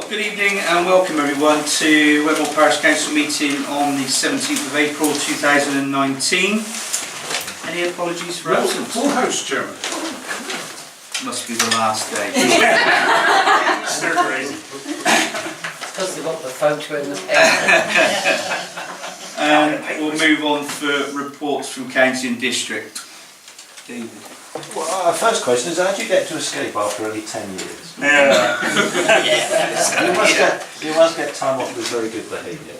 Good evening and welcome everyone to Wedmore Parish Council meeting on the 17th of April 2019. Any apologies for absence? Full house, Chairman. Must be the last day. Still crazy. Because they've got the photo in the paper. And we'll move on for reports from County and District. David. Well, our first question is, how do you get to escape after only 10 years? Yeah. You must get time off with very good behaviour.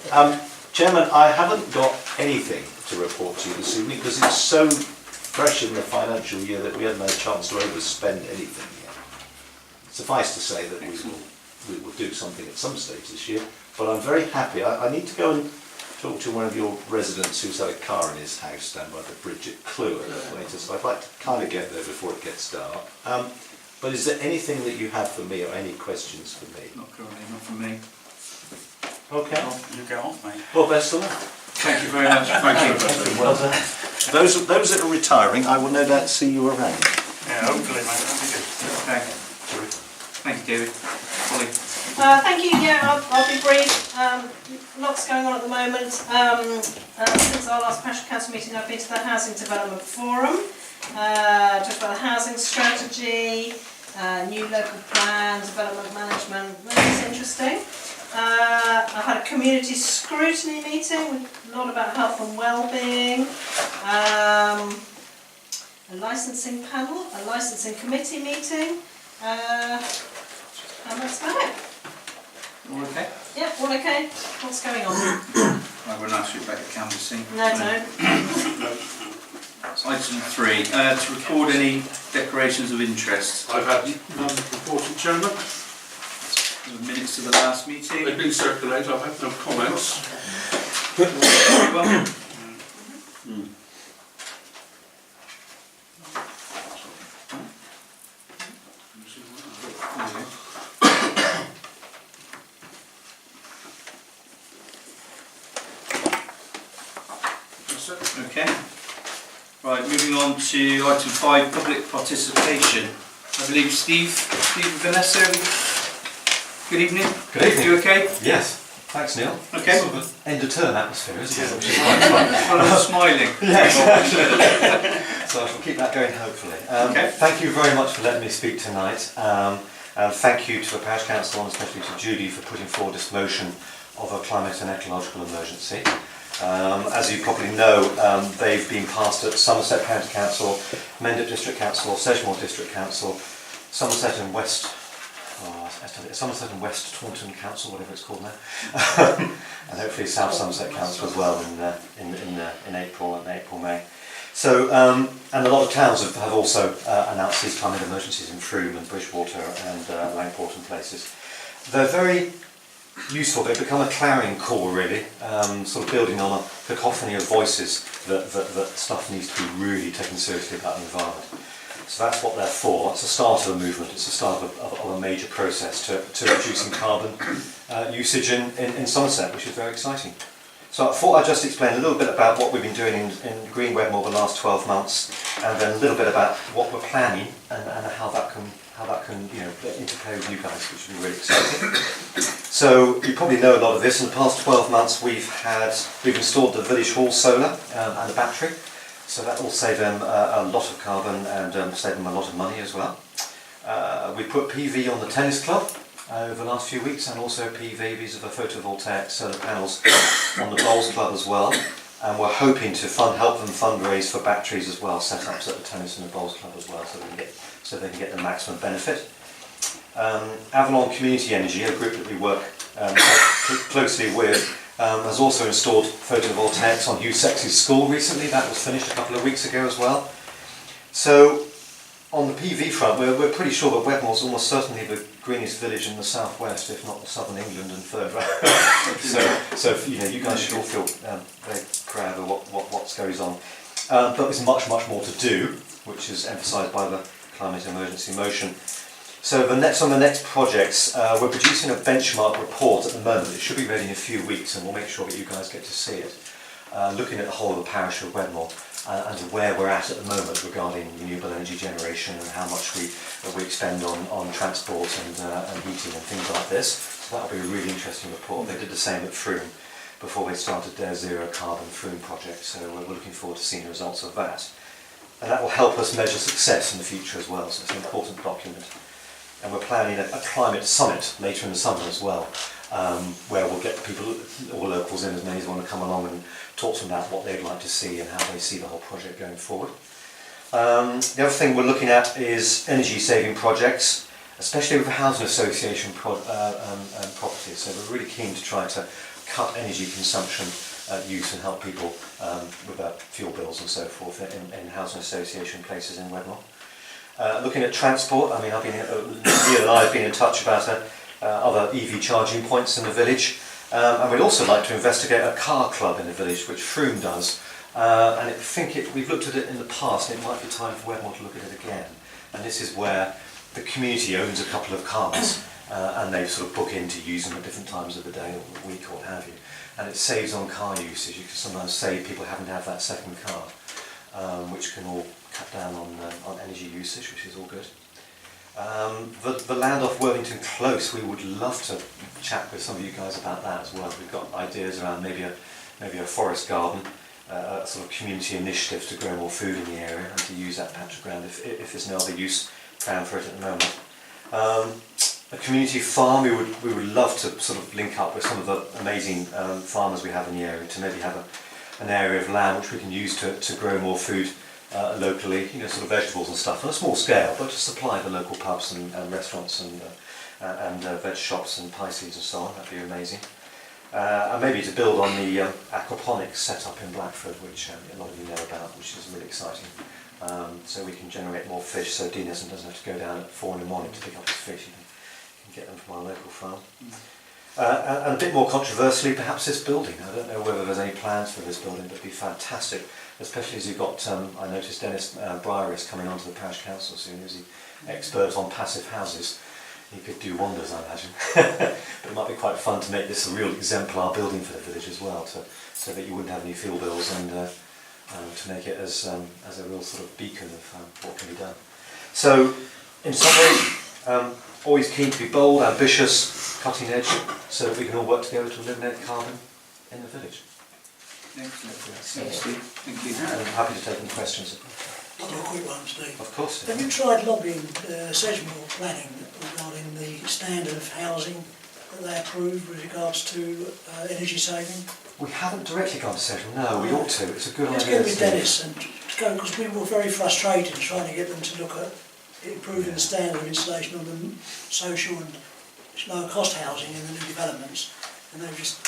Chairman, I haven't got anything to report to you this evening because it's so fresh in the financial year that we haven't had a chance to overspend anything yet. Suffice to say that we will do something at some stage this year, but I'm very happy. I need to go and talk to one of your residents who's had a car in his house down by the bridge at Clue later, so I'd like to kind of get there before it gets dark. But is there anything that you have for me or any questions for me? Not currently, not from me. Okay. You get off, mate. Well, best of luck. Thank you very much. Thank you. Well done. Those that are retiring, I will no doubt see you around. Yeah, hopefully, mate. That'll be good. Okay. Thank you, David. Ollie. Thank you. Yeah, I'll be brief. Lots going on at the moment. Since our last Parish Council meeting, I've been to the Housing Development Forum, talked about the housing strategy, new local plan, development management. That's interesting. I've had a community scrutiny meeting with a lot about health and well-being. A licensing panel, a licensing committee meeting. And that's about it. All okay? Yeah, all okay. What's going on? I won't ask you about the canvassing. No, don't. Item 3, to record any declarations of interest. I've had none reported, Chairman. The minutes of the last meeting. They've been circulated. I've had no comments. Everyone? Okay. Right, moving on to item 5, public participation. I believe Steve and Vanessa. Good evening. Good evening. You okay? Yes. Thanks, Neil. Okay. Sort of an end of term atmosphere, isn't it? Which is Well, I'm smiling. yes. So I shall keep that going, hopefully. Okay. Thank you very much for letting me speak tonight. And thank you to the Parish Council and especially to Judy for putting forward this motion of a climate and ecological emergency. As you probably know, they've been passed at Somerset County Council, Mendip District Council, Sedgemoor District Council, Somerset and West Taunton Council, whatever it's called now, and hopefully South Somerset Council as well in April, May. So, and a lot of towns have also announced these climate emergencies in Frome and Bridgewater and Langport and places. They're very useful. They've become a clarion call, really, sort of building on a cacophony of voices that stuff needs to be really taken seriously about the environment. So that's what they're for. It's the start of a movement. It's the start of a major process to reducing carbon usage in Somerset, which is very exciting. So I thought I'd just explain a little bit about what we've been doing in Green Wedmore the last 12 months, and then a little bit about what we're planning and how that can interplay with you guys, which will be really exciting. So you probably know a lot of this. In the past 12 months we've installed the village hall solar and a battery, so that will save them a lot of carbon and save them a lot of money as well. We put PV on the tennis club over the last few weeks, and also PV vis-a-vis photovoltaic solar panels on the bowls club as well. And we're hoping to help them fundraise for batteries as well, set-ups at the tennis and the bowls club as well, so they can get the maximum benefit. Avalon Community Energy, a group that we work closely with, has also installed photovoltaics on Hugh Sexy's school recently. That was finished a couple of weeks ago as well. So on the PV front, we're pretty sure that Wedmore's almost certainly the greenest village in the southwest, if not the southern England and third. So you guys should all feel very proud of what goes on. But there's much more to do, which is emphasised by the climate emergency motion. So some of the next projects, we're producing a benchmark report at the moment. It should be ready in a few weeks, and we'll make sure that you guys get to see it. Looking at the whole of the parish of Wedmore and where we're at the moment regarding renewable energy generation and how much we expend on transport and heating and things like this. So that'll be a really interesting report. They did the same at Froome before they started their zero carbon Froome project, so we're looking forward to seeing the results of that. And that will help us measure success in the future as well, so it's an important document. And we're planning a climate summit later in the summer as well, where we'll get people, all locals in, as many as want to come along and talk to them about what they'd like to see and how they see the whole project going forward. The other thing we're looking at is energy saving projects, especially with housing association properties. So we're really keen to try to cut energy consumption use and help people with fuel bills and so forth in housing association places in Wedmore. Looking at transport, I mean, Neil and I have been in touch about other EV charging points in the village, and we'd also like to investigate a car club in the village, which Froome does, and I think we've looked at it in the past, and it might be time for Wedmore to look at it again. And this is where the community owns a couple of cars, and they sort of book in to use them at different times of the day or the week or what have you. And it saves on car usage. You can sometimes save people having to have that second car, which can all cut down on energy usage, which is all good. The land off Worthington Close, we would love to chat with some of you guys about that as well. We've got ideas around maybe a forest garden, a sort of community initiative to grow more food in the area and to use that patch of ground if there's no other use found for it at the moment. A community farm, we would love to sort of link up with some of the amazing farmers we have in the area to maybe have an area of land which we can use to grow more food locally, you know, sort of vegetables and stuff on a small scale, but to supply the local pubs and restaurants and veg shops and pie seeds and so on. That'd be amazing. And maybe to build on the aquaponics set up in Blackford, which a lot of you know about, which is really exciting. So we can generate more fish, so Dean doesn't have to go down at 4 in the morning to pick up his fish. He can get them from our local farm. And a bit more controversially, perhaps this building. I don't know whether there's any plans for this building, but it'd be fantastic, especially as you've got, I noticed Dennis Brieris coming onto the Parish Council soon, who's the expert on passive houses. He could do wonders, I imagine. But it might be quite fun to make this a real exemplar building for the village as well, so that you wouldn't have any fuel bills, and to make it as a real sort of beacon of what can be done. So, in summary, always keen to be bold, ambitious, cutting edge, so that we can all work together to eliminate carbon in the village. Excellent. Thanks, Steve. Thank you. And I'm happy to take any questions. I'll do a quick one, Steve. Of course. Have you tried lobbying Sedgemoor planning regarding the standard of housing that they approve with regards to energy saving? We haven't directly gone to Sedgemoor, no, we ought to. It's a good Let's idea. get with Dennis and go, because we were very frustrated trying to get them to look at improving the standard of installation on the social and lower cost housing in the new developments, and they were just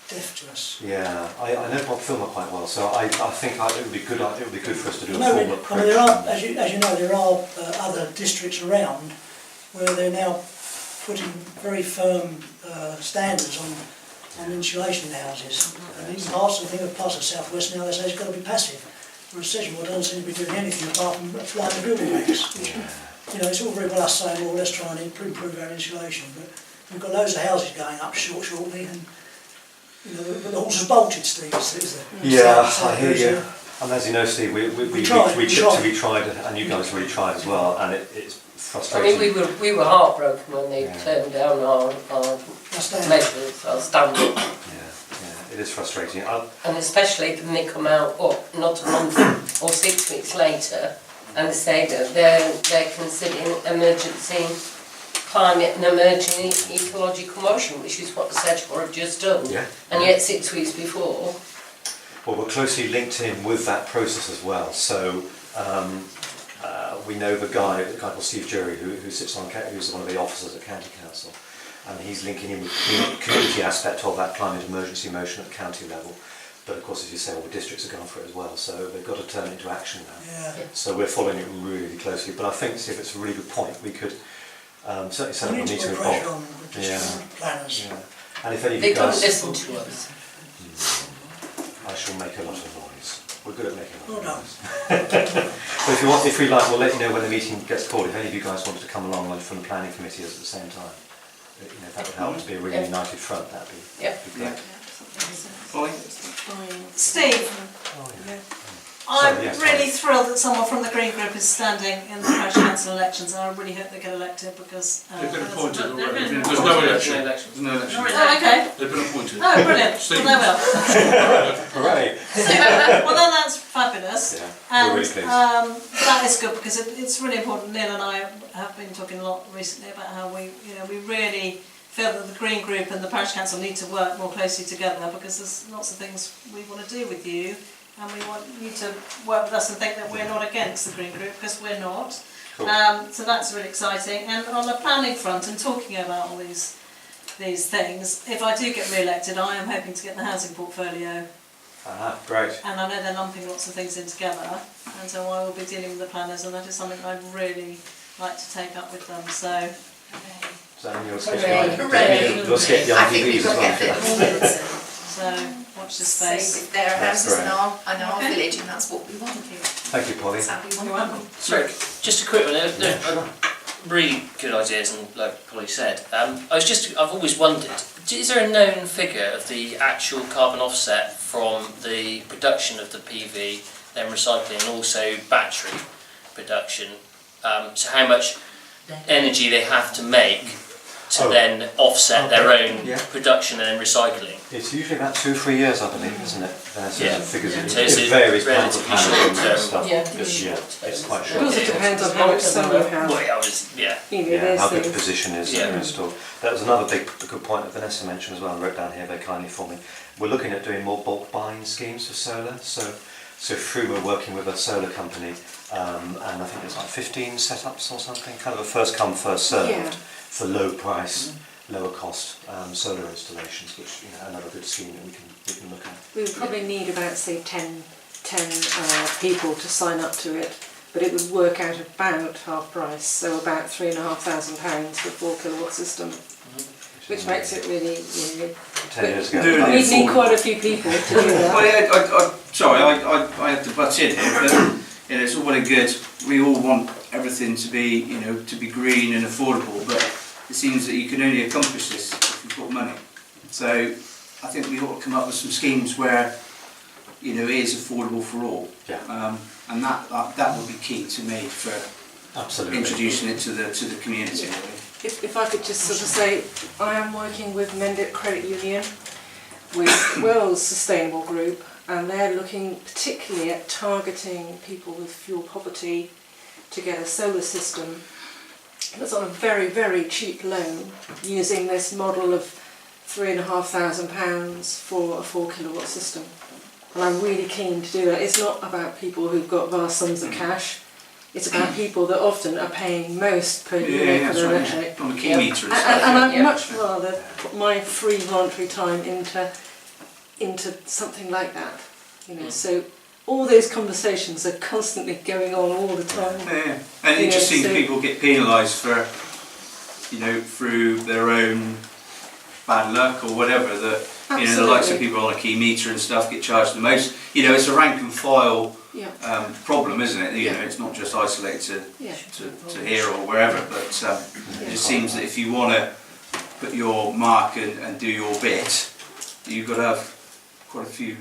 deaf to us. Yeah, I know Bob Filmer quite well, so I think it would be good. It would be good for us to do a No, formal I approach. mean, there are, as you know, there are other districts around where they're now putting very firm standards on insulation in houses. And even parts of South West now they say it's got to be passive. Whereas Sedgemoor doesn't seem to be doing anything apart from applying the building regs. Which, you know, it's all very well us saying, well, let's try and improve our insulation, but we've got loads of houses going up shortly, and you know, the horse is bolted, Steve. Yeah, I hear you. And as you know, Steve, we tried, and you guys really tried as well, and it's frustrating. I mean, we were heartbroken when they turned down our measures, our standard. Yeah, it is frustrating. And especially when they come out, not a month or 6 weeks later, and say that they're considering emergency climate and emerging ecological motion, which is what the Sedgemoor have just done. Yeah. And yet 6 weeks before. Well, we're closely linked in with that process as well. So we know the guy called Steve Jury, who sits on, who's one of the officers at County Council, and he's linking in with the community aspect of that climate emergency motion at county level. But of course, as you say, all the districts are going for it as well, so they've got to turn it into action now. Yeah. So we're following it really closely. But I think, Steve, it's a really good point. We could certainly set up a meeting with Bob. Planners. Yeah. And if any of They you don't guys, listen to us. I shall make a lot of noise. We're good at making a lot of Well noise. But if we like, we'll let you know when the meeting gets called. If any of you guys wanted to come along from the planning committee at the same time, you know, if that would help to be a really united front. That'd be great. Steve, I'm really thrilled that someone from the Green Group is standing in the Parish council elections, and I really hope they get elected because... They've been appointed they've already. been There's no election. There's no election. Oh, okay. They've been appointed. Oh, brilliant. Steve. Well, they will. Hooray! Well, then that's fabulous. Yeah, And we're really pleased. that is good because it's really important. Neil and I have been talking a lot recently about how we really feel that the Green Group and the Parish Council need to work more closely together because there's lots of things we want to do with you, and we want you to work with us and think that we're not against the Green Group, because we're not. Cool. So that's really exciting. And on the planning front and talking about all these things, if I do get re-elected, I am hoping to get the housing portfolio. Great. And I know they're lumping lots of things in together, and so I will be dealing with the planners, and that is something I'd really like to take up with them. So, Is that in your sketch? Hooray. Hooray. You'll sketch the I think we've ITVs got to as get well. a bit more so watch this space. There are That's houses in great. our Okay. village, and that's what we want. Thank you, Polly. That's how we You're want welcome. Sorry, just a quick one. They're really good ideas, and like Polly said, I've always wondered, is there a known figure of the actual carbon offset from the production of the PV, then recycling, and also battery production? So how much energy they have to make to then offset their own production and then recycling? It's usually about 2 or 3 years, I believe, isn't it? So Yeah. the figures, So it's it varies a pound to relatively pound short and term. stuff. Yeah. But yeah, it's quite It short. also depends on how much sun you have. Well, yeah, I was, yeah. Yeah, how good the position is Yeah. installed. That was another good point that Vanessa mentioned as well, and wrote down here very kindly for me. We're looking at doing more bulk buying schemes for solar. So through we're working with a solar company, and I think there's like 15 setups or something, kind of a first come first served Yeah. for low price, lower cost solar installations, which another good scheme that we can look at. We would probably need about, say, 10 people to sign up to it, but it would work out about half price, so about £3,500 for a 4 kilowatt system, which makes it really, 10 years ago. Do it. we'd need quite a few people to do that. Well, yeah, sorry, I have to butt in here, but it's all well and good. We all want everything to be, to be green and affordable, but it seems that you can only accomplish this if you've got money. So I think we ought to come up with some schemes where, it is affordable for all. Yeah. And that would be key to me for Absolutely. introducing it to the community. Really. If I could just sort of say, I am working with Mendip Credit Union, with Will's Sustainable Group, and they're looking particularly at targeting people with fuel poverty to get a solar system that's on a very, very cheap loan, using this model of £3,500 for a 4 kilowatt system. And I'm really keen to do that. It's not about people who've got vast sums of cash. It's about people that often are paying most per unit for their electric. On the key meter and stuff. And I'd Yeah. much rather put my free voluntary time into something like that. So all those conversations are constantly going on all the time. Yeah. And it just seems so- people get penalised for, through their own bad luck or whatever, that, the likes of people on a key meter and stuff get charged the most. It's a rank and file Yeah. problem, isn't it? Yeah. It's not just isolated Yeah. to here or wherever, but it just seems that if you want to put your mark and do your bit, you've got to have quite a few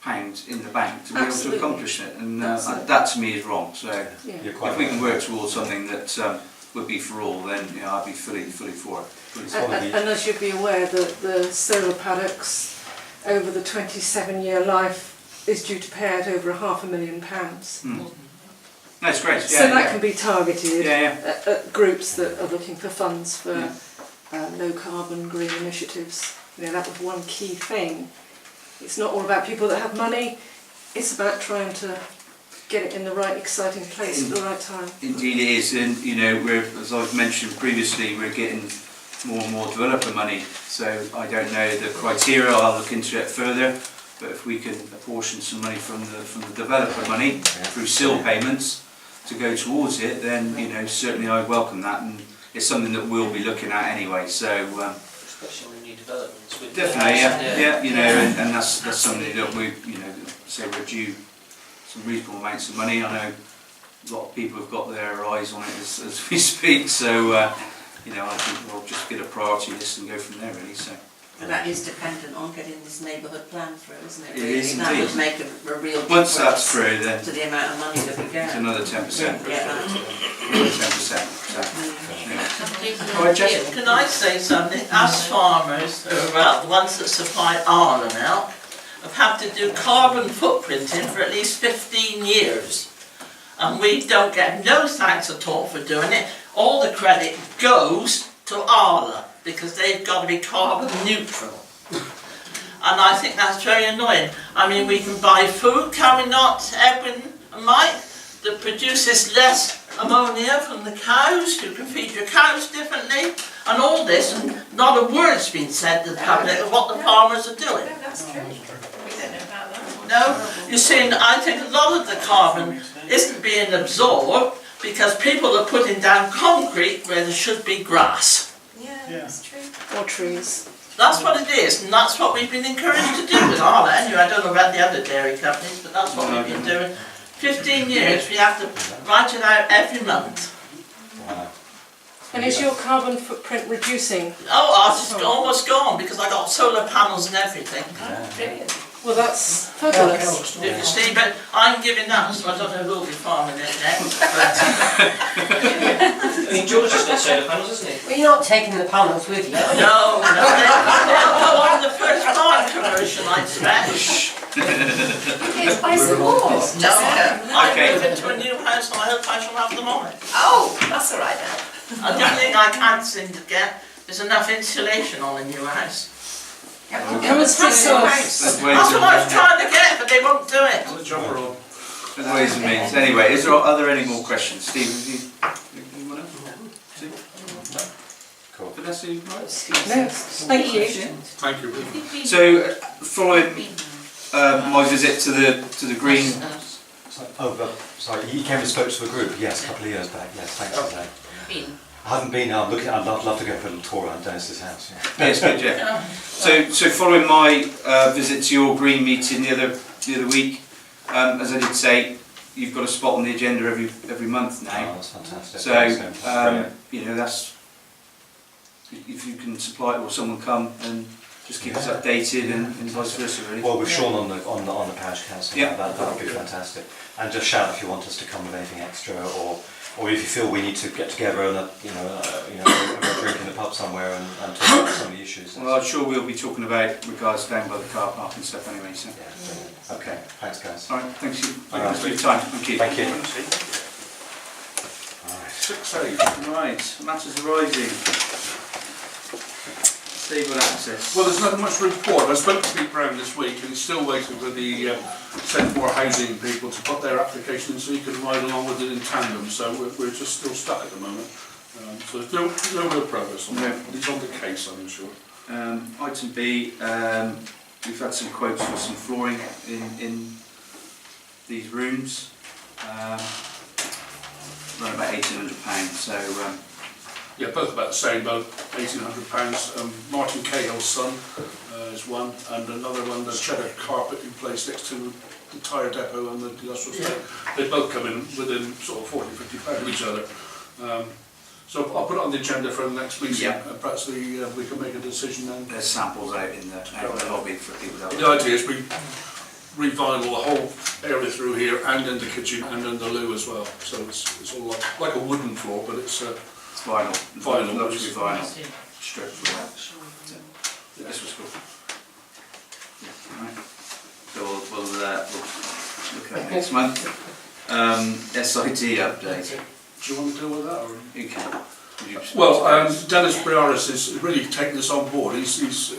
pounds in the bank to be Absolutely. able to accomplish it, and Absolutely. that to me is wrong. So Yeah. You're quite if we can right. work towards something that would be for all, then I'd be fully for it. Fully for it. And as you'd be aware, that the solar paddocks over the 27-year life is due to pay out over £500,000. That's great. Yeah, So that can be targeted Yeah, at groups that are looking for funds for Yeah. low carbon green initiatives. That was one key thing. It's not all about people that have money, it's about trying to get it in the right exciting place at the right time. Indeed it is, and as I've mentioned previously, we're getting more and more developer money, so I don't know the criteria, I'll look into it further, but if we can apportion some money from the developer money through SIL payments to go towards it, then certainly I welcome that, and it's something that we'll be looking at anyway, so Especially on new developments. With definitely, and that's something that we, say we're due some reasonable amounts of money. I know a lot of people have got their eyes on it as we speak, so I think we'll just get a priority list and go from there really. So But that is dependent on getting this neighbourhood plan through, isn't it? It really? is That indeed. would make a real Once difference that's through, then to the amount of money that we it's get. another 10%. Yeah. Another 10%. So, yeah. All right, Jess? Can I say something? Us farmers, who are about the ones that supply Arla now, have had to do carbon footprinting for at least 15 years. And we don't get no thanks at all for doing it. All the credit goes to Arla, because they've got to be carbon neutral. And I think that's very annoying. I mean, we can buy food, can we not, Edwin and Mike, that produces less ammonia from the cows? You can feed your cows differently, and all this, and not a word's been said to the public of what the farmers are doing. That's true. We don't know about that. No, you see, I think a lot of the carbon isn't being absorbed because people are putting down concrete where there should be grass. Yeah, that's true. Or trees. That's what it is, and that's what we've been encouraged to do with Arla. Anyway, I don't know about the other dairy companies, but that's what we've been doing. 15 years, we have to write it out every month. Wow. And is your carbon footprint reducing? Oh, ours is almost gone because I got solar panels and everything. Brilliant. Well, that's fabulous. You see, but I'm giving that, so I don't know who'll be farming it next. I mean, George has got solar panels, hasn't he? Well, you're not taking the panels with you. No, they'll go on the first part commercial, I expect. Yes, buy some more. No, I Okay. move into a new house and I hope I shall have them on it. Oh, that's all right then. And the only thing I can't seem to get is enough insulation on a new house. Come and speak to us. There's That's what I was ways trying to get, but they won't do it. The jobber on. and, ways and means. Anyway, are there any more questions? Steve, have you anyone else? Steve? Cool. Vanessa, you right? No, thank you. Thank you. So, following my visit to the Green, Sorry, he came and spoke to the group, yes, a couple of years back, yes, thanks for that. I haven't been, I'm looking, I'd love to go for a little tour around Dennis's house, yeah. yes, good, yeah. So following my visit to your Green meeting the other week, as I did say, you've got a spot on the agenda every month Oh, now. that's fantastic. So, Brilliant. you know, that's, if you can supply it or someone come and just keep us updated and vice versa, really. Well, with Sean on the parish council, Yeah. that would be fantastic. And just shout if you want us to come with anything extra, or if you feel we need to get together and have a drink in the pub somewhere and talk about some of the issues. Well, I'm sure we'll be talking about regards down by the car park and stuff anyway, so. Yeah, brilliant. Okay, thanks guys. Alright, thanks you. All right. Thanks for your time, thank you. Thank you. Alright. 6A, right, matters arising. Stable access. Well, there's not much report. I spoke to Pete Brown this week and he's still waiting for the Sedmore housing people to put their application in so he can ride along with it in tandem. So we're just still stuck at the moment. So there's no real progress on that. He's on the case, I'm sure. Item B, we've had some quotes for some flooring in these rooms. Around about £1,800, so Yeah, both about the same, about £1,800. Martin Cahill's son is one, and another one, the cheddar carpet in place next to the tyre depot and the industrial estate. They both come in within sort of £40–50 of each other. So I'll put it on the agenda for the next meeting. Yeah. Perhaps we can make a decision then. there's samples out in the lobby for people to have a The look. idea is we revinyl the whole area through here and in the kitchen and in the loo as well. So it's all like a wooden floor, but it's It's vinyl. Vinyl. Luxury vinyl. Strip for that. This was cool. Yeah, right. So we'll look at it next month. SID update. Do you want to deal with that? Or? You can. Well, Dennis Briaris has really taken this on board. He's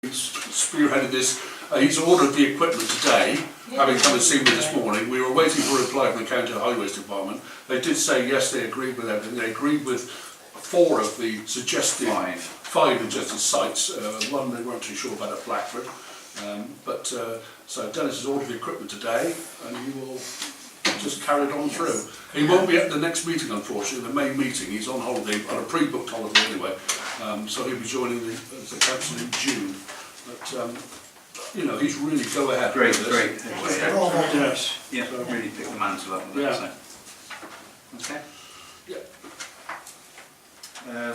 spearheaded this. He's ordered the equipment today, having come and seen me this morning. We were waiting for a reply from the County Highways Department. They did say yes, they agreed with everything. They agreed with 4 of the suggested, 5 suggested sites. One they weren't too sure about at Blackford. So Dennis has ordered the equipment today, and he will just carry it on through. He won't be at the next meeting, unfortunately, the main meeting. He's on holiday, on a pre-booked holiday anyway. So he'll be joining the council in June. But you know, he's really go ahead. Great. Yes. Yeah, really pick the mantle up on that. Yeah. So. Okay. Yeah.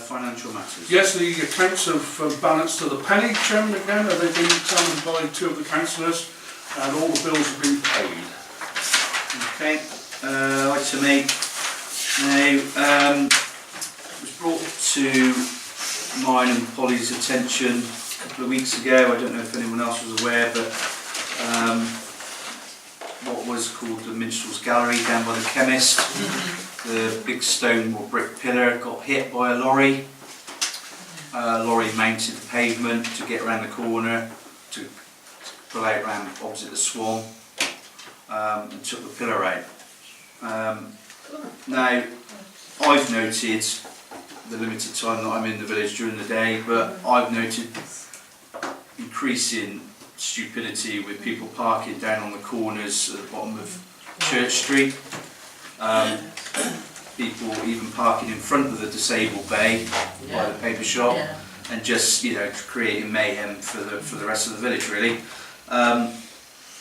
Financial matters. Yes, the accounts have balanced to the penny, Chairman, again. They've been examined by 2 of the councillors and all the bills have been paid. Okay, item 8. Now, it was brought to mine and Polly's attention a couple of weeks ago. I don't know if anyone else was aware, but what was called the Minstrel's Gallery down by the chemist, the big stone or brick pillar got hit by a lorry. Lorry mounted the pavement to get around the corner to pull out round opposite the Swan, and took the pillar out. Now, I've noted the limited time that I'm in the village during the day, but I've noted increasing stupidity with people parking down on the corners at the bottom of Church Street. People even parking in front of the disabled bay by the paper shop, and just, you know, creating mayhem for the rest of the village, really. I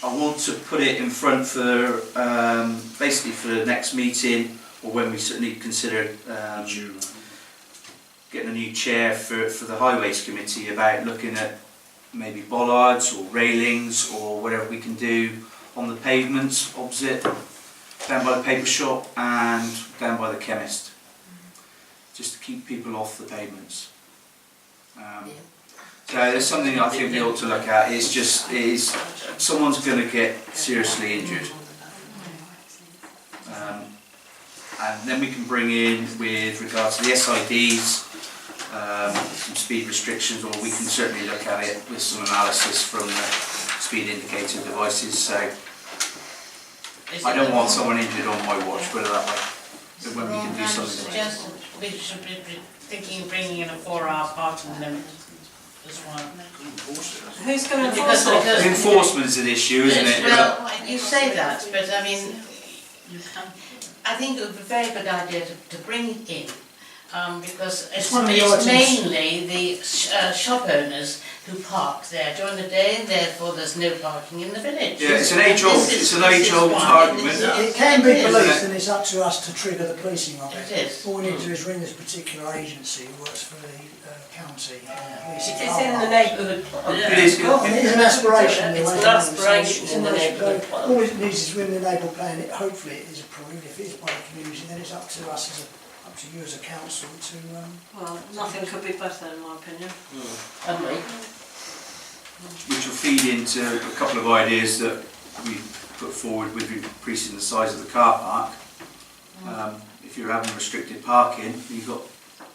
want to put it in front for basically for the next meeting, or when we certainly consider getting a new chair for the Highways Committee, about looking at maybe bollards or railings or whatever we can do on the pavements opposite, down by the paper shop and down by the chemist, just to keep people off the pavements. So there's something I think we ought to look at. It's just, someone's going to get seriously injured. And then we can bring in, with regards to the SIDs, some speed restrictions, or we can certainly look at it with some analysis from the speed indicator devices. So I don't want someone injured on my watch, put it that way. But when we can do something about it. We should be thinking of bringing in a 4-hour parking limit as well. Who's going to Because enforce it? Enforcement is an issue, isn't it? Well, you say that, but I mean, I think it would be a very good idea to bring it in, because it's mainly the shop owners who park there during the day, and therefore there's no parking in the village. Yeah, it's an age-old argument. It can be policed, and it's up to us to trigger the policing of it. It is. All we need to do is ring this particular agency who works for the county. It's in the neighbourhood plan. It is. And it is an aspiration. It's an aspiration in the neighbourhood plan. All it needs is within the neighbourhood plan. Hopefully it is approved. If it is by the community, then it's up to us up to you as a council to. Well, nothing could be better in my opinion. Which will feed into a couple of ideas that we put forward with increasing the size of the car park. If you're having restricted parking, you've got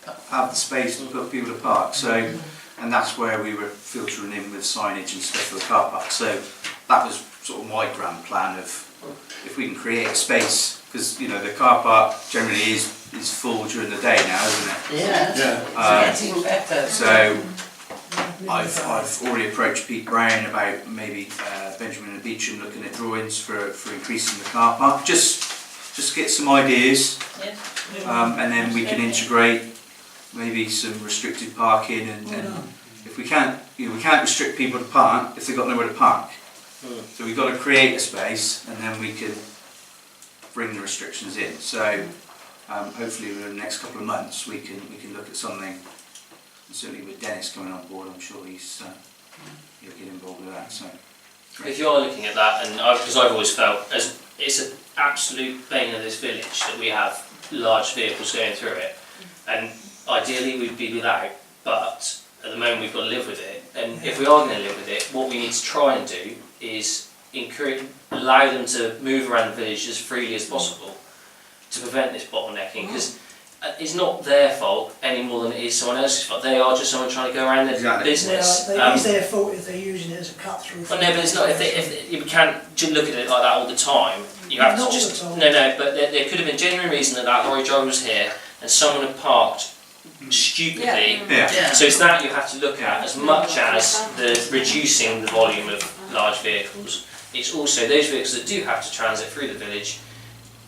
to have the space to put people to park. So, and that's where we were filtering in with signage and stuff for the car park. So that was sort of my grand plan of, if we can create a space, because you know the car park generally is full during the day now, isn't it? Yeah, it's getting better. So I've already approached Pete Brown about maybe Benjamin and Beecham looking at drawings for increasing the car park. Just get some ideas, and then we can integrate maybe some restricted parking, and if we can't, we can't restrict people to park if they've got nowhere to park. So we've got to create a space, and then we can bring the restrictions in. So hopefully within the next couple of months we can look at something. And certainly with Dennis coming on board, I'm sure he'll get involved with that. So if you are looking at that, and because I've always felt as it's an absolute bane of this village that we have large vehicles going through it, and ideally we'd be without, but at the moment we've got to live with it. And if we are going to live with it, what we need to try and do is allow them to move around the village as freely as possible to prevent this bottlenecking, because it's not their fault any more than it is someone else's fault. They are just someone trying to go around their business. Well, it is their fault if they're using it as a cut through. Well, no, but it's not. If you can't just look at it like that all the time. You have Not to all just the time. no. But there could have been genuine reason that lorry driver was here and someone had parked stupidly. yeah. So it's that you have to look at as much as the reducing the volume of large vehicles. It's also those vehicles that do have to transit through the village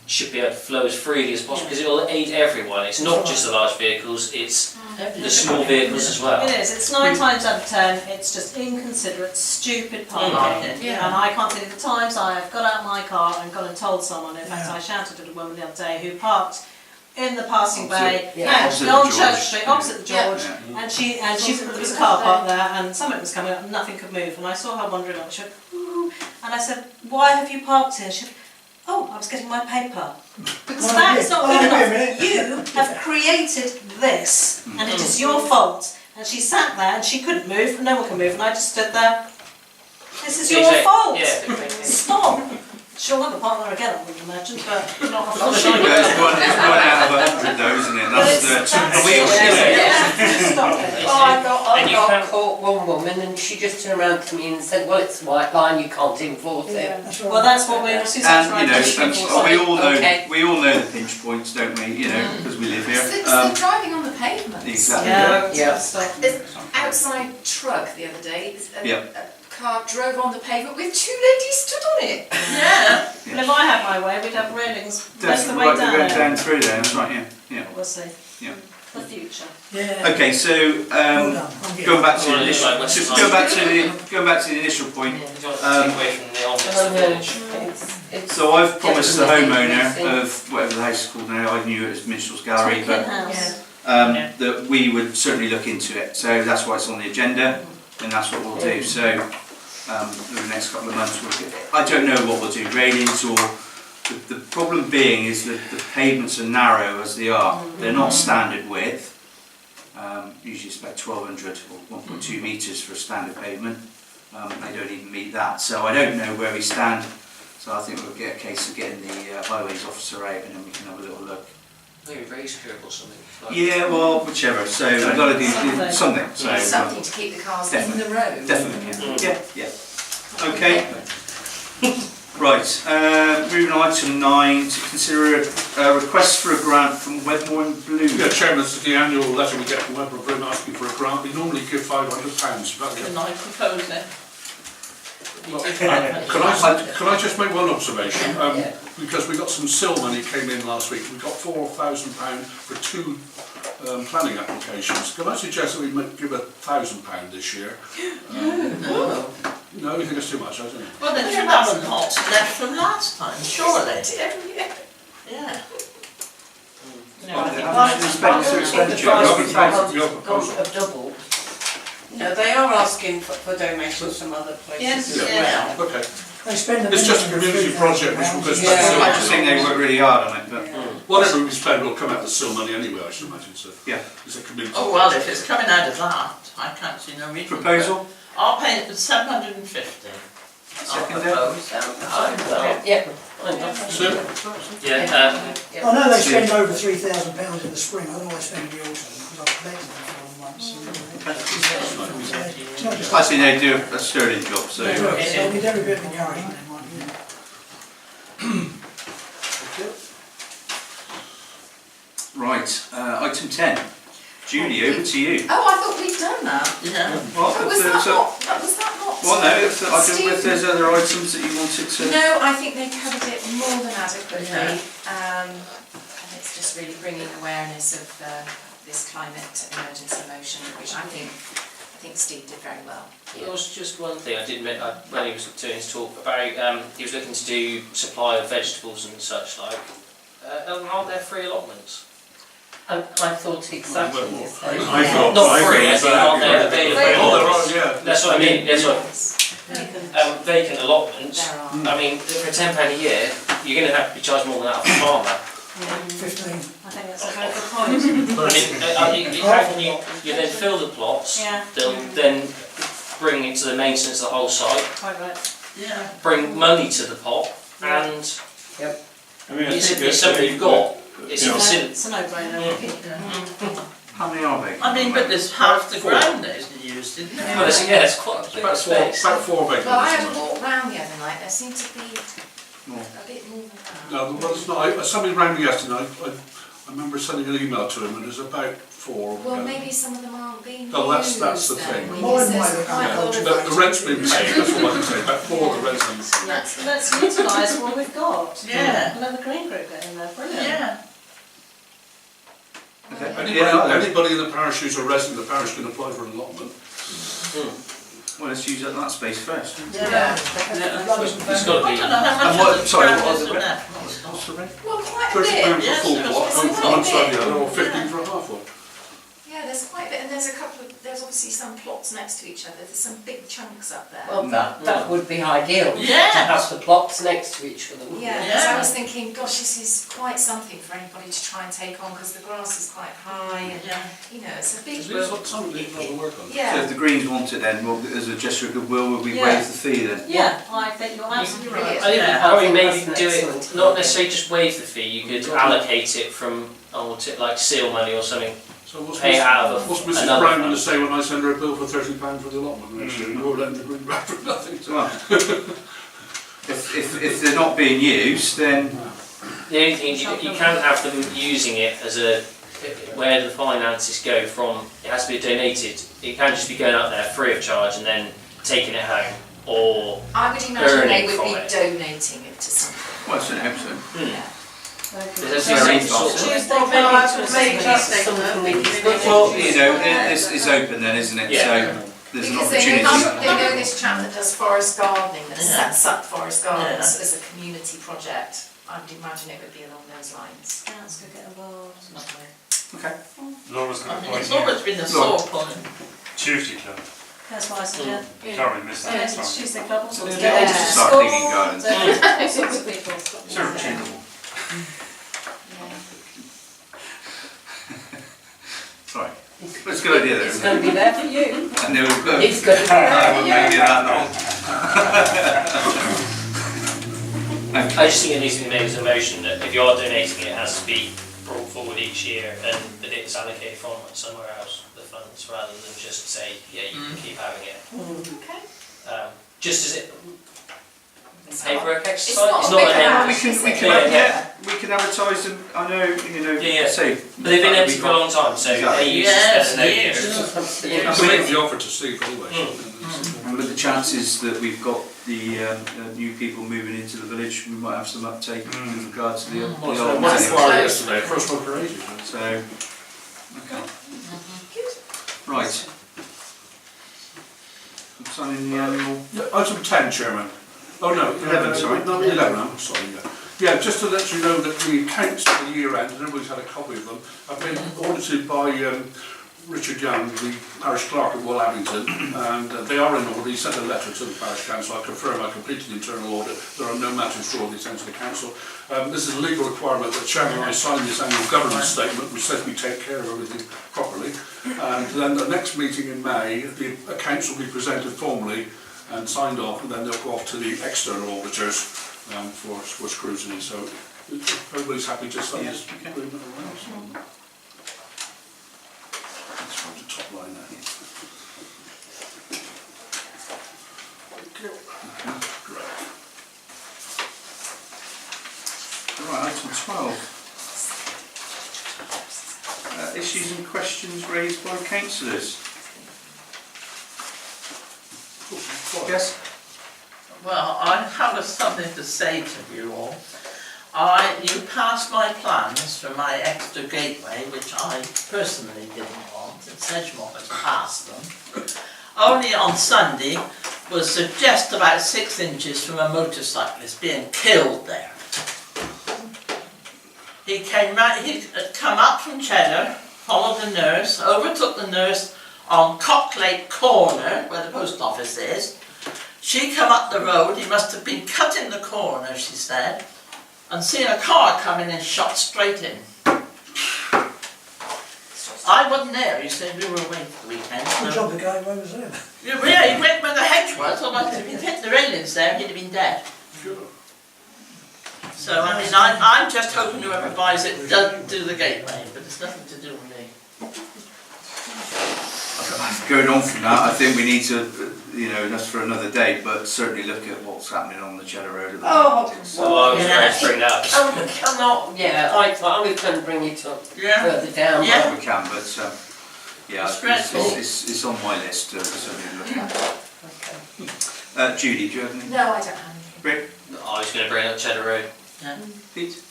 should be able to flow as freely as possible, because it will aid everyone. It's not just the large vehicles, it's the small vehicles as well. It is. It's 9 times out of 10. It's just inconsiderate, stupid parking. Yeah. And I can't tell you the times I have got out of my car and gone and told someone. In fact, I shouted at a woman the other day who parked in the passing bay, Yeah. actually Opposite on the Church George. Street, opposite the George, Yeah. and she there was a car park there, and something was coming up, and nothing could move, and I saw her wandering up. She went, ooh, and I said, "Why have you parked here?" She said, "Oh, I was getting my paper." Because that is not good enough. You have created this, and it is your fault. And she sat there, and she couldn't move, and no one can move, and I just stood there. This is your fault. Yeah. Stop. She'll have a partner again, I would imagine, but not Well, it's one out of 100 though, isn't it? That's the we Stop it. I And you got can- caught one woman and she just turned around to me and said, well, it's a white line, you can't enforce it. That's right. Well, that's what we're, Susan's and right. you know, and we all know Okay. we all know the pinch points, don't we? You know, because we live here. It's the driving on the pavement. Exactly. Yeah. Yeah. There's outside truck the other day. Yeah. A car drove on the pavement with two ladies stood on it. Yeah. And if I had my way, we'd have railings most of the Definitely way right down to go there. down through there. That's right. Yeah. We'll see. Yeah. The future. Yeah. Okay, so Well done. I'm getting- going back to the Well, initial, like West just London. going back to the initial point. Do you want to take away from the office village? So I've promised the Definitely. homeowner of whatever the house is called now. I knew it was Minstrel's Gallery, but House. that we would certainly look into it. So that's why it's on the agenda, and that's what we'll do. So over the next couple of months, I don't know what we'll do, railings or. The problem being is that the pavements are narrow as they are. They're not standard width. Usually it's about 1200 or 1.2 metres for a standard pavement. They don't even meet that. So I don't know where we stand. So I think we'll get a case of getting the highways officer out and then we can have a little look. Maybe raise curb or something. Like Yeah, well, whichever. So we've got to do something. So Something to keep the cars definitely. in the road. Definitely, yeah. Okay. Right, moving on to 9, to consider a request for a grant from Wedmore and Blue. Yeah, Chairman, this is the annual letter we get from Wedmore Parish asking for a grant. We normally give £500. Can I propose it? Can I just make one observation? Because we got some SIL money came in last week. We got £4,000 for 2 planning applications. Can I suggest that we give £1,000 this year? No, you think it's too much, I don't know. Well, then you have a lot left from last time, surely. Yeah. Of double. No, they are asking for donations from other places as Yeah. well. Okay. They spend a It's just a minimum of community project which will go £3,000. straight I just think they work really hard on it, but Whatever we spend will come out of the SIL money anyway, I should imagine. So yeah. it's a community. Oh, well, if it's coming out of that, I can't see no reason. Proposal? I'll pay it for 750. Second Yeah. Sue? Yeah, I know they spend over £3,000 in the spring, I don't know they spend in the autumn, because I've collected them for them once. It's not just I think they do a sterling job, so. they do it, so we need every bit of encouragement in one, Right, item 10. Julie, over to you. Oh, I thought we'd done that. Yeah. What? Oh, was that not? Well, no, I don't know if Steve? there's other items that you wanted to. No, I think they covered it more than adequately. Yeah. And it's just really bringing awareness of this climate emergency motion, which I think Steve did very well. There was just one thing I did admit when he was doing his talk about he was looking to do supply of vegetables and such like. Aren't there free allotments? I thought exactly the same. I thought. Not free, as in aren't they Oh, available? there are, yeah. That's what I mean. That's what vacant allotments. There are. I mean, for £10 a year, you're going to have to be charged more than that off the farmer. 15. I think that's a very good point. I mean, how can you then fill the plots? Yeah. They'll then bring it to the maintenance of the whole site, Quite right. Yeah. bring money to the pot, and I mean, it's something you've got. It's a facility. It's a no-brainer. How many are they? I mean, but there's half the ground that isn't used, isn't it? Well, it's quite a big About space. four vacant. Well, I had a walk round the other night. There seemed to be More. a bit more than that. No, well, it's not. Somebody rang me yesterday. I remember sending an email to him, and there's about 4. Well, maybe some of them aren't being Oh, that's used. the then. thing. I mean, Mine there's might have quite a lot of The rent's been paid. That's all I can say. About 4 of the rent's been paid. Let's utilise what we've got. Yeah. Let the green group get in there, brilliant. Yeah. Yeah, Anybody in the parish who's a resident of the parish can apply for an allotment. Well, let's use up that space first. Yeah. It's got to I be. don't know how much And what- of the sorry, ground what is are the in rent? there. What's the rent? Well, quite a £30 bit. for Yes, full there was plot, quite a on one bit. side or the other, or 15 for a half one. Yeah, there's quite a bit, and there's a couple of, there's obviously some plots next to each other. There's some big chunks up there. Well, that would be ideal, to Yes. have the plots next to each other. wouldn't Yeah, it? because Yeah. I was thinking, gosh, this is quite something for anybody to try and take on, because the grass is quite high, and Yeah. you know, it's a big. Something they've got to work on. So Yeah. if the Greens want it then, well, as a gesture of goodwill, will we Yeah. waive the fee then? Yeah, I think you're absolutely right. I think Yeah. probably I think maybe that's do an it, excellent not idea. necessarily just waive the fee, you could allocate it from, like seal money or something. So what's Pay out of what's Mrs another Brown going to fund. say when I send her a bill for £30 for the allotment next year? You're letting the Green back for nothing. Well, if they're not being used, then The only thing is you can't have them using it as a, where the finances go from, it has to be donated. It can't just be going up there free of charge and then taking it home, or I would imagine they earning would from be it. donating it to something. well, it's an option. Yeah. There's a Very sort of- possible. Tuesday, maybe Something we discussed. Well, you know, it's open then, isn't it? Yeah. So there's an Because opportunity. they know this chap that does forest gardening, that Yeah. sets up forest gardens as a community project. I'd imagine it would be along those lines. Scouts could get involved. Okay. Laura's I got a mean, point it's here. always been a sore point. Tuesday club. That's why I suggest. Can't really miss that. Yeah, Sorry. it's Tuesday club or something. They want to start digging gardens. Sorts of people. So achievable. Right. Well, it's a good idea though, It's isn't going it? to be there for you. And they will go. It's going to be there I for won't you. make it that long. I just think it needs to be made as a motion that if you are donating it, it has to be brought forward each year and that it's allocated from somewhere else, the funds, rather than just say, yeah, you can keep having it. Okay. Just as it, paperwork exercise, not it's a not big an amount. end. We can, we can advertise them. I know, you know. Yeah, yeah. Say, But they've been empty for a long time, so Exactly. they use Yes, it no years. years. You can make the offer to Steve anyway. And with the chances that we've got the new people moving into the village, we might have some uptake with regards to the Well, old so ones one anyway. inquiry yesterday, first one for ages. So, okay. Right. Signing the annual. Yeah, item 10, Chairman. Oh no, 11, sorry. No, 11, I'm sorry, yeah. Yeah, just to let you know that the accounts for the year end, and everybody's had a copy of them, have been audited by Richard Young, the parish clerk at Wall Abington, and they are in order. He sent a letter to the parish council. I confirm I completed the internal audit. There are no matters drawn sent to the council. This is a legal requirement that Chairman and I sign this annual governance statement, which says we take care of everything properly. And then the next meeting in May, the accounts will be presented formally and signed off, and then they'll go off to the external auditors for scrutiny. So if everybody's happy to sign this agreement around. That's from the top line there. Okay. Great. Right, item 12. Issues and questions raised by councillors. Yes? Well, I have something to say to you all. You passed my plans for my extra gateway, which I personally didn't want, and Sedgemoor has passed them. Only on Sunday was just about 6 inches from a motorcyclist being killed there. He had come up from Cheddar, followed the nurse, overtook the nurse on Cocklake Corner, where the post office is. She come up the road, he must have been cut in the corner, she said, and seen a car coming and shot straight in. I wasn't there, you said we were away for the weekend. Good job the guy was there. Yeah, he went where the hedge was, otherwise if he'd hit the railings there, he'd have been dead. Sure. So, I mean, I'm just hoping whoever buys it doesn't do the gateway, but it's nothing to do with me. Going on from that, I think we need to, that's for another day, but certainly look at what's happening on the Cheddar Road at the moment. Well, I was going to bring that up. Cannot, yeah, I was going to bring it up Yeah. further down. Yeah. We can, but yeah, It's dreadful. it's on my list to certainly look at. Okay. Judy, do you have any? No, I don't have anything. Rick? I was going to bring up Cheddar Road. Yeah. Pete?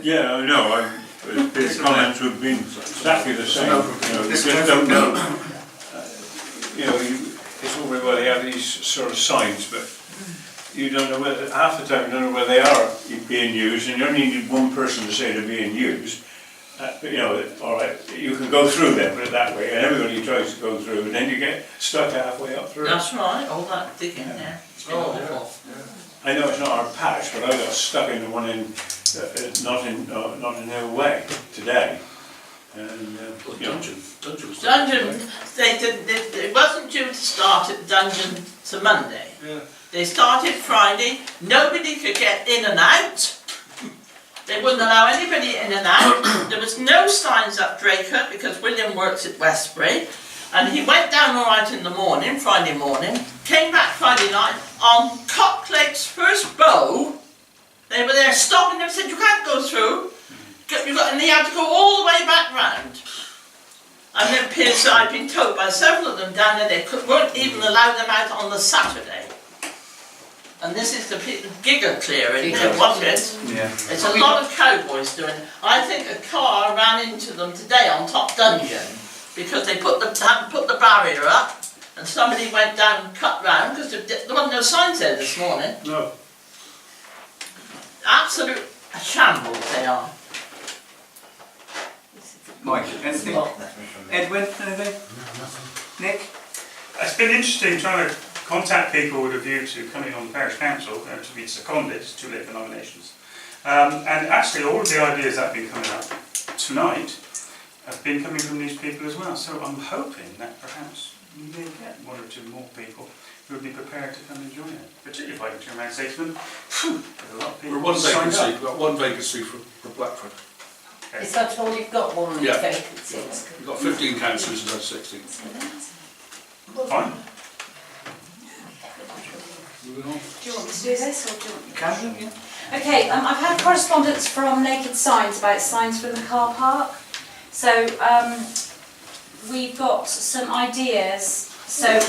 Yeah, I know. His comments have been exactly the same. You know, they just don't know. have these sort of signs, but you don't know whether, half the time you don't know whether they are being used, and you only need one person to say they're being used. But you know, all right, you can go through them, put it that way, and everybody tries to go through, and then you get stuck halfway up through. That's right, all that digging there. It's awful. I know it's not our patch, but I got stuck in the one in, not in their way today. And, Dungeon. Dungeon, it wasn't due to start at Dungeon to Monday. Yeah. They started Friday, nobody could get in and out. They wouldn't allow anybody in and out. There was no signs up Draycote because William works at Westbury. And he went down all right in the morning, Friday morning, came back Friday night on Cocklake's first bow. They were there stopping them, said, you can't go through. And they had to go all the way back round. And then Piers, I've been told by several of them down there, they weren't even allowed them out on the Saturday. And this is the Giga clearing, wasn't it? Yeah. It's a lot of cowboys doing it. I think a car ran into them today on Top Dungeon because they hadn't put the barrier up and somebody went down and cut round because there wasn't no signs there this morning. No. Absolute shambles they are. Mike, anything? Edwin, anything? Nick? it's been interesting trying to contact people with a view to coming on the parish council to be seconded to late for nominations. And actually all of the ideas that have been coming up tonight have been coming from these people as well. So I'm hoping that perhaps we may get one or two more people who would be prepared to come and join it. Particularly if I can turn around and say to them, phew, there's a lot of people We've signed up. got one vacancy for Blackford. Okay. Is that all you've got, one Yeah. vacancy? We've got 15 councillors and that's 16. Fine. Moving on. Do you want me to do this or do you want me to? Can you? Yeah. Okay, I've had correspondence from Naked Signs about signs for the car park. So we've got some ideas. So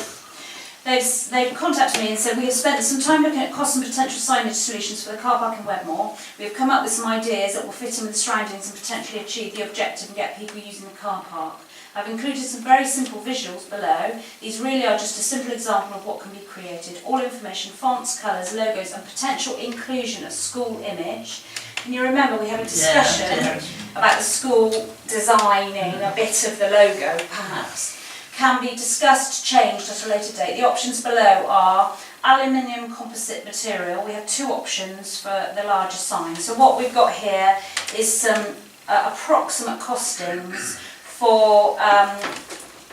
they've contacted me and said we have spent some time looking at cost and potential signage solutions for the car park in Wedmore. We have come up with some ideas that will fit in with the surroundings and potentially achieve the objective and get people using the car park. I've included some very simple visuals below. These really are just a simple example of what can be created. All information, fonts, colours, logos and potential inclusion of school image. Can you remember we had a discussion about the school designing a bit of the logo perhaps? Can be discussed, changed at a later date. The options below are aluminium composite material. We have two options for the larger sign. So what we've got here is some approximate costings for,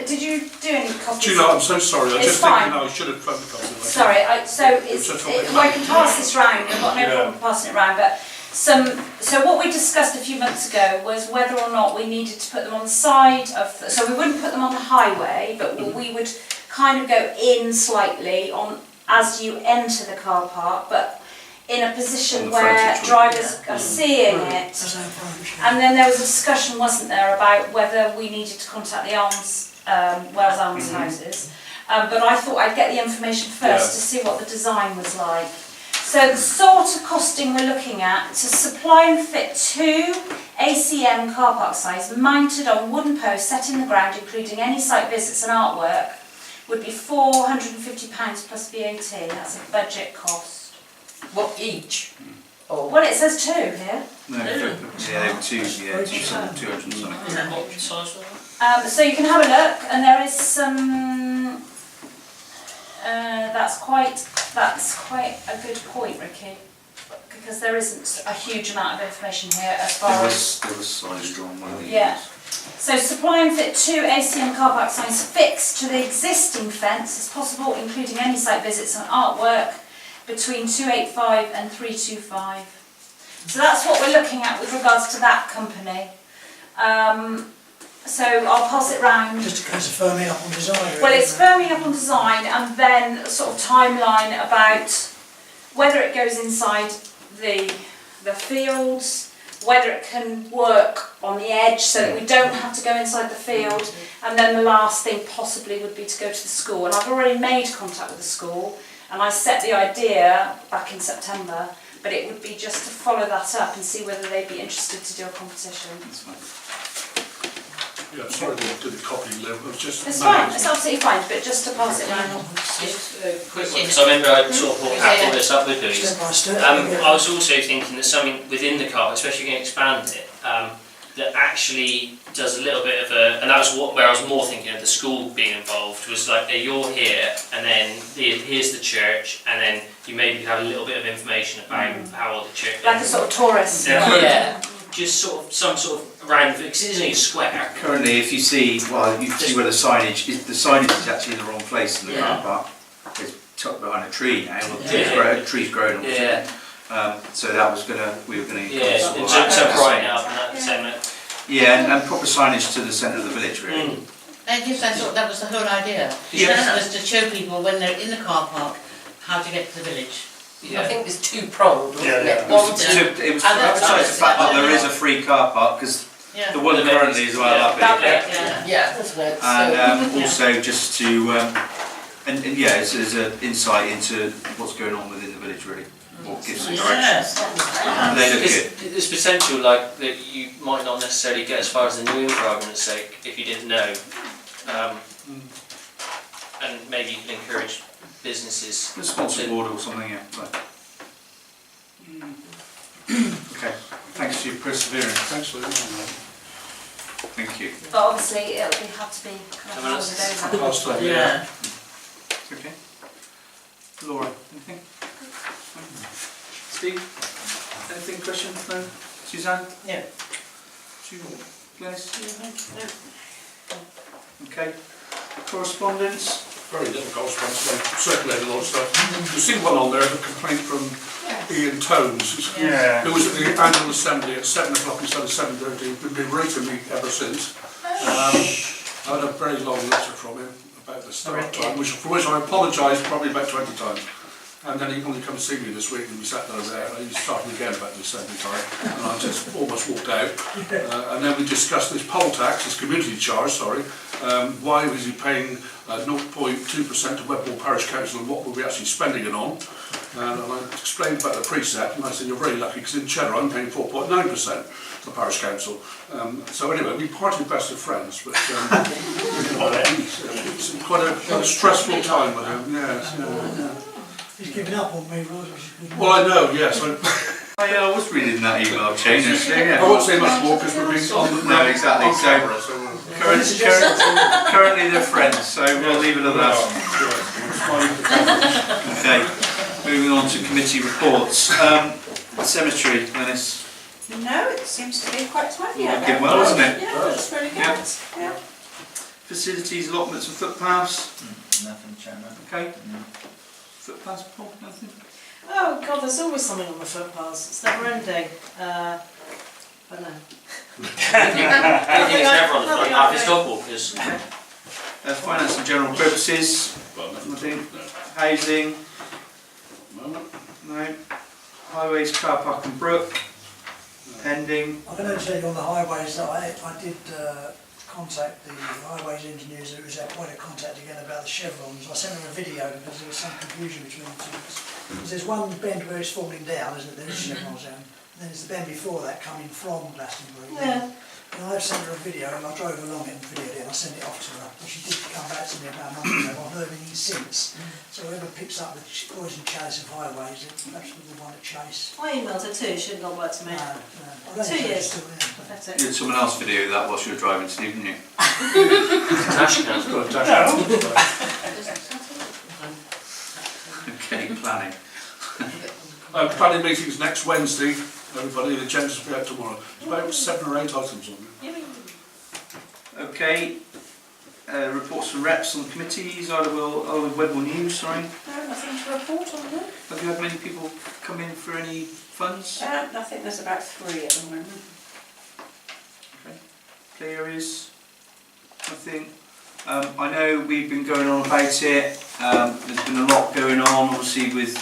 did you do any costings? Gina, I'm so sorry, I It's just fine. think I should have photographed it. Sorry, I can pass this round, I've got no problem passing it round, but so what we discussed a few months ago was whether or not we needed to put them on the side of, so we wouldn't put them on the highway, but we would kind of go in slightly on as you enter the car park, but in a position where drivers are seeing it. And then there was a discussion, wasn't there, about whether we needed to contact the Wales Alms houses. But I thought I'd get the information first to see what the design was like. So the sort of costing we're looking at, to supply and fit 2 ACM car park signs mounted on wooden posts set in the ground, including any site visits and artwork, would be £450 plus VAT. That's a budget cost. What, each? Oh. Well, it says 2 here. No, yeah, 200 something. What size was that? So you can have a look, and there is some. That's quite a good point, Ricky, because there isn't a huge amount of information here as far as. There was signs drawn one of these. Yeah. So supply and fit 2 ACM car park signs fixed to the existing fence as possible, including any site visits and artwork, between 285 and 325. So that's what we're looking at with regards to that company. So I'll pass it round. Just kind of firming up on design. Well, it's firming up on design and then a sort of timeline about whether it goes inside the fields, whether it can work on the edge so that we don't have to go inside the field, and then the last thing possibly would be to go to the school. And I've already made contact with the school and I set the idea back in September, but it would be just to follow that up and see whether they'd be interested to do a competition. That's fine. Yeah, I'm sorry they did the copy, Lou. It was just... It's fine, it's absolutely fine, but just to pass it around. Quick one, because I remember I sort of brought this up with Louise. Step by step. I was also thinking that something within the car, especially if you can expand it, that actually does a little bit of a, and that was where I was more thinking of the school being involved, was like you're here and then here's the church, and then you maybe have a little bit of information about how old the church is. Like a sort of tourist. Yeah, just sort of some sort of round, because it isn't a square. Currently, if you see, well, you can see where the signage is actually in the wrong place in the car park. It's tucked behind a tree now, well, tree's grown obviously. Yeah. So that was we were gonna sort of so brighten it up and that same. Yeah, and proper signage to the centre of the village, really. I guess I thought that was the whole idea. Yes. Was to show people when they're in the car park how to get to the village. I think it's two-pronged, wasn't it? It was to emphasise the fact that there is a free car park, because the one currently is well up here. Yeah, that's right. And also just to, and yeah, it's an insight into what's going on within the village, really. Or gives some direction. They look good. There's potential like that you might not necessarily get as far as the new info, for argument's sake, if you didn't know. And maybe you can encourage businesses. A sponsor board or something, yeah. Right. Okay, thanks for your perseverance. Thanks for that. Thank you. But obviously it'll have to be kind of handed over. Last time, Yeah. Okay. Laura, anything? Steve? Anything, question? No? Suzanne? No. Glenys? Okay. Correspondence? Very little correspondence, they circulated a lot of stuff. You've seen one on there, a complaint from Ian Tones, who was at the annual assembly at 7 o'clock instead of 7:30. He's been berating me ever since. I had a very long letter from him about the start time, for which I apologised probably about 20 times. And then he only come to see me this week and we sat down there and he started again about the assembly time and I just almost walked out. And then we discussed this poll tax, this community charge, sorry. Why was he paying 0.2% to Wedmore Parish Council and what were we actually spending it on? And I explained about the precept and I said, you're very lucky because in Cheddar I'm paying 4.9% to the Parish Council. So anyway, we parted best of friends, but it's quite a stressful time with him, yes. He's giving up on me, Roy. Well, I know, yes. I was reading that email chain actually, yeah. I won't say much more because we're being on the No, exactly. So currently they're friends, so we'll leave it at that. Okay, moving on to committee reports. Cemetery, Glenys. No, it seems to be quite tidy out Looking there. well, isn't it? Yeah, it's really good. Yeah. Facilities, allotments and footpaths. Nothing, Chairman. Okay. Footpaths, Paul, nothing? Oh God, there's always something on the footpaths. It's never ending. But no. Anything is never on the front half, it's dog walkers. Finance and general purposes. Nothing. Housing. No. Highways, car park and brook. Pending. I can only tell you on the highways that I did contact the highways engineers who was at point of contact again about the chevrons. I sent them a video because there was some confusion between the two. Because there's one bend where it's falling down, isn't it? There's chevrons down. And then there's the bend before that coming from Glastonbury. Yeah. And I sent her a video and I drove along it and videoed it and I sent it off to her. And she did come back to me about a month ago. I've heard anything since. So whoever picks up the poison chalice of highways, perhaps we will want to chase. I emailed her too. She didn't got back to me. No. 2 years. You had someone else video that whilst you were driving, Steve, didn't you? Dash cam. Okay, planning. Planning meetings next Wednesday, everybody, the agenda's will be out tomorrow. There's about 7 or 8 items on there. Okay, reports from reps on committees, Wedmore News, sorry. No, nothing to report on there. Have you had many people come in for any funds? I think there's about 3 at the moment. Okay. Play areas? Nothing. I know we've been going on about it. There's been a lot going on, obviously, with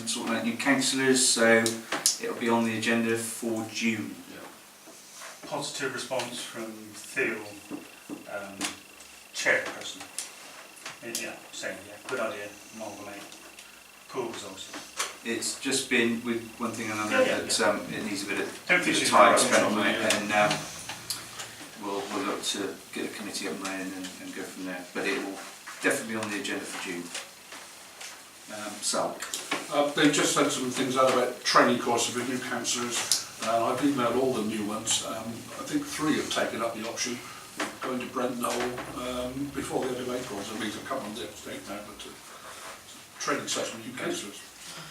sorting out new councillors, so it'll be on the agenda for June. Positive response from Theo, chairperson. Yeah, saying, yeah, good idea, amalgamate pool resources. It's just been with one thing and another that it needs a bit of Don't think she's time right, spent on it, and we'll look to get a committee up and running and go from there. But it will definitely be on the agenda for June. Sal? They've just sent some things out about training courses for new councillors, and I've emailed all the new ones. I think 3 have taken up the option of going to Brent Knoll before the end of April, so it means a couple of days now, but training session with new councillors.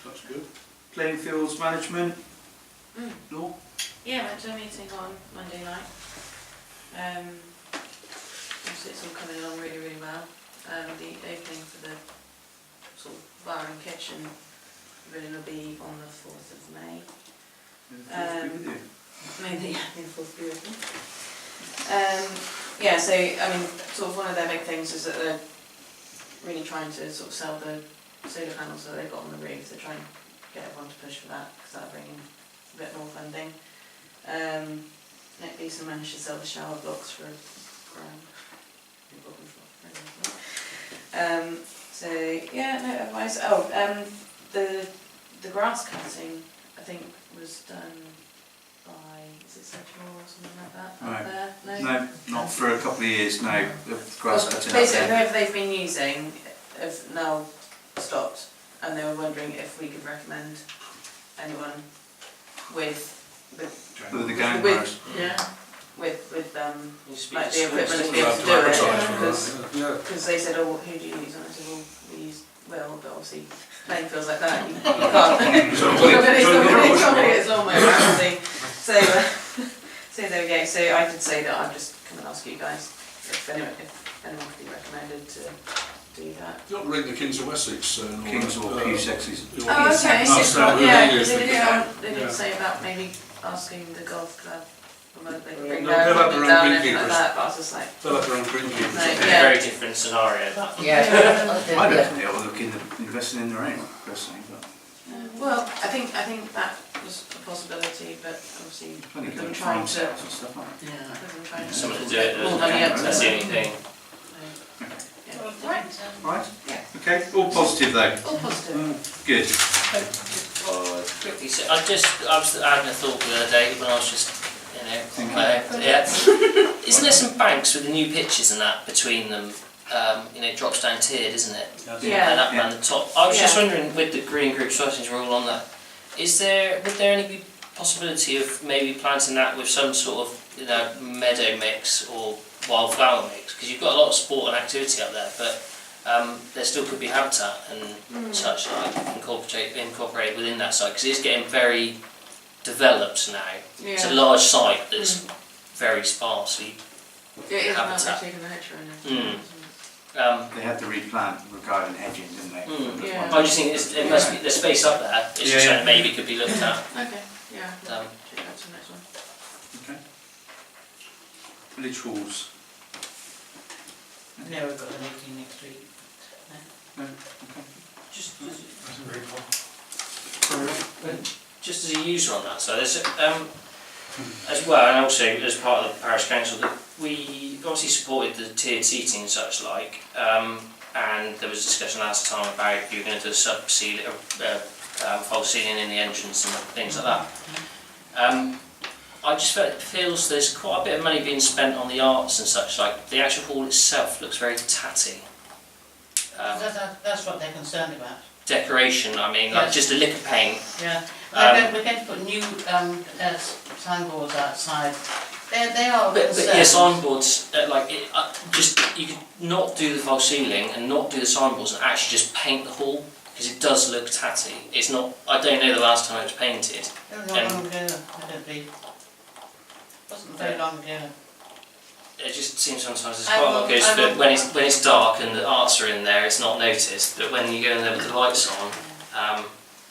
That's good. Playing fields management? Law? Yeah, went to a meeting on Monday night. Obviously it's all coming along really, really well. The opening for the sort of bar and kitchen really will be on the 4th of May. Maybe, yeah, the 4th of April. Yeah, so, I mean, sort of one of their big things is that they're really trying to sort of sell the solar panels that they've got on the roof. They're trying to get everyone to push for that, because that'll bring in a bit more funding. Nick Beeson managed to sell the shower blocks for £1,000. We bought them for £1,000. So yeah, no, otherwise, the grass cutting, I think, was done by, is it Central or something like that? No. Up there? No, not for a couple of years, no. The grass cutting up Basically, there. whoever they've been using have now stopped, and they were wondering if we could recommend anyone with With the gang bars. yeah, with like the Like equipment to be able to do it, because they said, oh, who do you use? And I said, well, we use Will, but obviously playing feels like that, you can't. Somebody gets long way around, so there we go. So I did say that I'd just come and ask you guys if anyone could be recommended to do that. You don't ring the Kings of Wessex. Kings or Pew Sexies. Oh, okay. Yeah, they did say about maybe asking the golf club whether they could bring No, their they'll have equipment their own down and anything like greenkeepers. that, but I was just like, They'll have their own greenkeepers. No, It's a yeah. very different scenario. I don't think they'll look into investing in their own, personally, but well, I think that was a possibility, but obviously plenty with them of trying farm to, sales and stuff like that. yeah, with them trying to Someone to sort do it, of more money up to that's the only them. thing. Right. Right? Yeah. Okay, all positive though. All positive. Good. Quickly, so I was having a thought the other day when I was just, yeah. Isn't there some banks with the new pitches and that between them? It drops down tiered, isn't it? Yeah. And up around the top. I was just wondering, with the green group strategies we're all on that, would there any possibility of maybe planting that with some sort of meadow mix or wildflower mix? Because you've got a lot of sport and activity up there, but there still could be habitat and such like incorporated within that site, because it's getting very developed now. Yeah. It's a large site that's very sparsely Yeah, it is not habitat. taking the hedgerow and everything. They had to replant regarding hedging, didn't they? Yeah. I just think it must be the space up there. It's just something maybe could be looked at. Okay, yeah. Um, Check that to the next one. Okay. Village halls. No, we've got a meeting next week. No? Okay. Just as a user on that, so there's as well, and also as part of the parish council, that we obviously supported the tiered seating and such like, and there was a discussion last time about you're going to do a sub-ceiling, false ceiling in the entrance and things like that. I just feels there's quite a bit of money being spent on the arts and such like. The actual hall itself looks very tatty. That's what they're concerned about. Decoration, I mean, like just a lick of paint. Yeah. We're going to put new signboards outside. They are But concerned. yeah, signboards, you could not do the false ceiling and not do the signboards and actually just paint the hall, because it does look tatty. It's not, I don't know the last time it was painted. Not long ago, I don't believe. Wasn't very long ago. It just seems sometimes it's quite like goes, but when it's dark and the arts are in there, it's not noticed. But when you go in there with the lights on,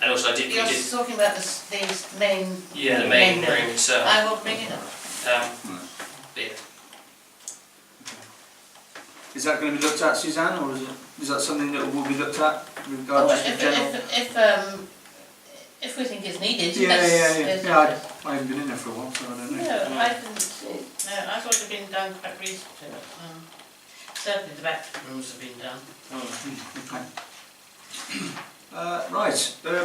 and also we You're did talking about these main... the main room itself. I will bring it up. Yeah. Is that going to be looked at, Suzanne, or is that something that will be looked at with regard to the general? If we think it's needed, Yeah, yes. I haven't been in there for a while, so I don't know. No, I thought it had been done quite recently. Certainly the back rooms have been done. Okay. Right,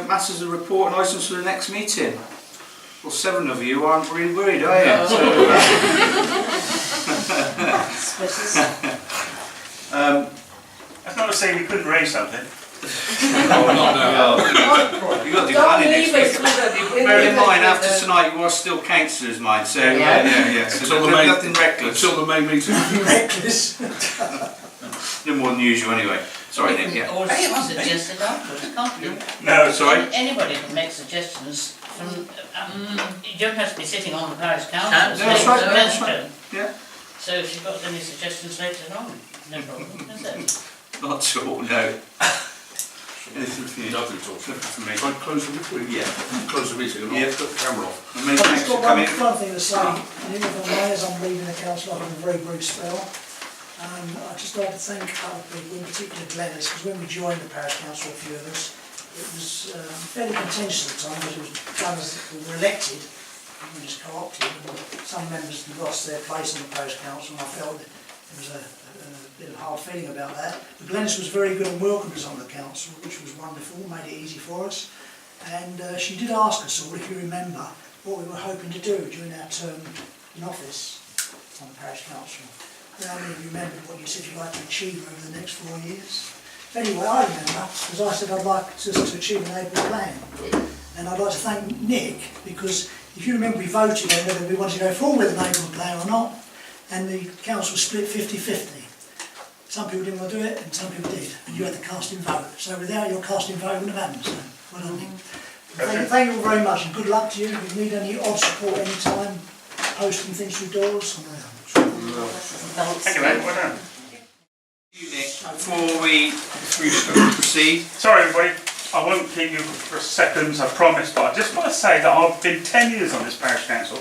matters of report and items for the next meeting. Well, 7 of you aren't really worried, are you? Splitters. That's not to say we couldn't raise something. Oh, not now. You've got to do Don't planning leave next us week. with a... Bear in mind, after tonight, you are still councillors, mind, so, yeah. So Until the there's main- nothing reckless. Until the main meeting. Reckless. No more than usual anyway. Sorry, Nick, yeah. Or suggest it afterwards, can't you? No, sorry. Anybody can make suggestions from, you don't have to be sitting on the parish council. That's right, that's Suggestion. Yeah. So if you've got any suggestions later on, no problem, is it? Not at all, no. Anything for you? Nothing at all. Nothing for me. Try and close the meeting. Yeah. Close the meeting and Yeah. I'll put the camera off. And many I've thanks just for got coming. one thing to say, and if I may, as I'm leaving the council after a very brief spell, I'd just like to thank other people, in particular Glennis, because when we joined the parish council, a few of us, it was fairly contentious at the time, because it was done as we were elected, and we just co-opted, and some members lost their place in the parish council, and I felt that there was a bit of hard feeling about that. But Glennis was very good and welcomed us on the council, which was wonderful, made it easy for us. And she did ask us all, if you remember, what we were hoping to do during our term in office on the parish council. How many of you remembered what you said you'd like to achieve over the next 4 years? Anyway, I remember, because I said I'd like us to achieve an able plan. And I'd like to thank Nick, because if you remember, we voted on whether we wanted to go forward with an able plan or not, and the council split 50-50. Some people didn't want to do it, and some people did, and you had the casting vote. So without your casting vote, it wouldn't have happened. So, well done, Nick. Thank you all very much, and good luck to you. If you need any odd support any time, posting things through doors. Thank you, mate, well done. Nick, before we proceed, Sorry everybody, I won't keep you for seconds, I promise, but I just want to say that I've been 10 years on this parish council.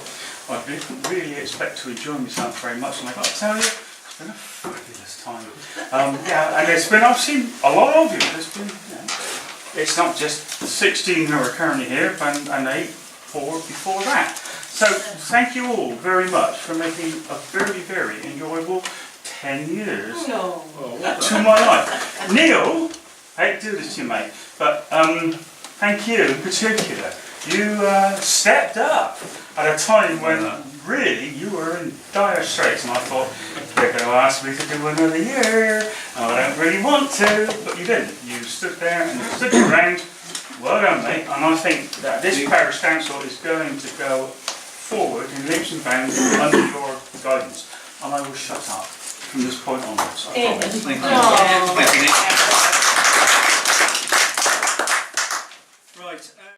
I didn't really expect to enjoy myself very much, and I've got to tell you, it's been a fabulous time. And I've seen a lot of you. There's been, it's not just the 16 who are currently here, and 8 before that. So thank you all very much for making a very, very enjoyable 10 years to my life. Neil, I hate to do this to you, mate, but thank you in particular. You stepped up at a time when really you were in dire straits, and I thought, they're going to ask me to do another year, and I don't really want to, but you didn't. You stood there and you stood your ground. Well done, mate, and I think that this parish council is going to go forward in leaps and bounds under your guidance, and I will shut up from this point onwards. I promise. thank you.